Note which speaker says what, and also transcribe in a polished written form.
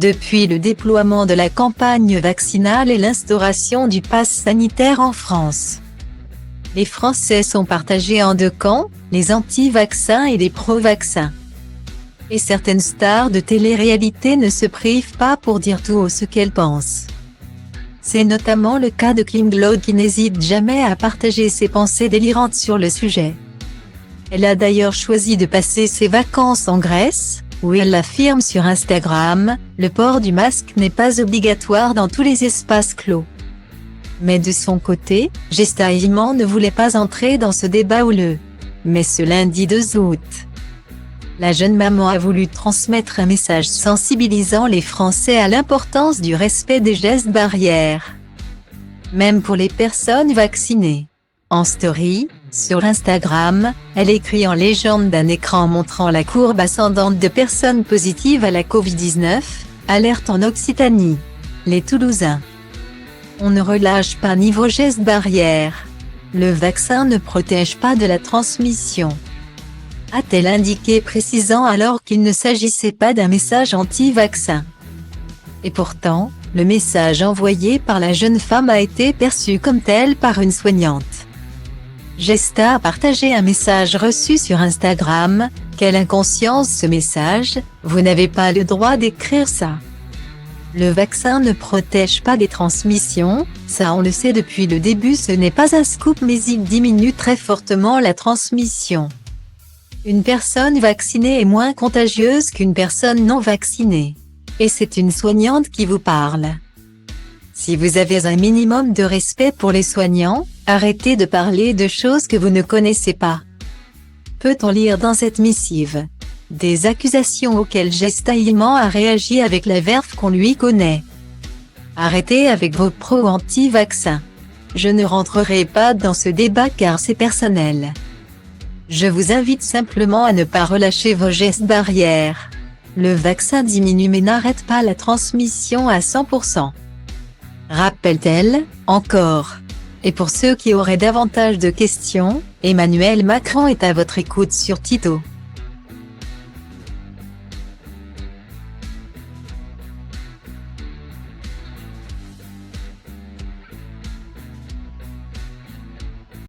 Speaker 1: Depuis le déploiement de la campagne vaccinale et l'instauration du pass sanitaire en France, les Français sont partagés en deux camps, les anti-vaccins et les pro-vaccins. Et certaines stars de télé-réalité ne se privent pas pour dire tout haut ce qu'elles pensent. C'est notamment le cas de Kim Glode qui n'hésite jamais à partager ses pensées délirantes sur le sujet. Elle a d'ailleurs choisi de passer ses vacances en Grèce, où elle affirme sur Instagram, le port du masque n'est pas obligatoire dans tous les espaces clos. Mais de son côté, Gesta Iman ne voulait pas entrer dans ce débat houleux. Mais ce lundi 2 août, la jeune maman a voulu transmettre un message sensibilisant les Français à l'importance du respect des gestes barrières, même pour les personnes vaccinées. En story, sur Instagram, elle écrit en légende d'un écran montrant la courbe ascendante de personnes positives à la Covid-19, alerte en Occitanie. Les Toulousains. On ne relâche pas niveau gestes barrières. Le vaccin ne protège pas de la transmission, a-t-elle indiqué, précisant alors qu'il ne s'agissait pas d'un message anti-vaccin. Et pourtant, le message envoyé par la jeune femme a été perçu comme tel par une soignante. Gesta a partagé un message reçu sur Instagram. Quelle inconscience ce message, vous n'avez pas le droit d'écrire ça. Le vaccin ne protège pas des transmissions, ça on le sait depuis le début, ce n'est pas un scoop, mais il diminue très fortement la transmission. Une personne vaccinée est moins contagieuse qu'une personne non vaccinée. Et c'est une soignante qui vous parle. Si vous avez un minimum de respect pour les soignants, arrêtez de parler de choses que vous ne connaissez pas. Peut-on lire dans cette missive des accusations auxquelles Gesta Iman a réagi avec la verve qu'on lui connaît. Arrêtez avec vos pro-anti-vaccins. Je ne rentrerai pas dans ce débat car c'est personnel. Je vous invite simplement à ne pas relâcher vos gestes barrières. Le vaccin diminue mais n'arrête pas la transmission à 100%. Rappelle-t-elle, encore. Et pour ceux qui auraient davantage de questions, Emmanuel Macron est à votre écoute sur Tito.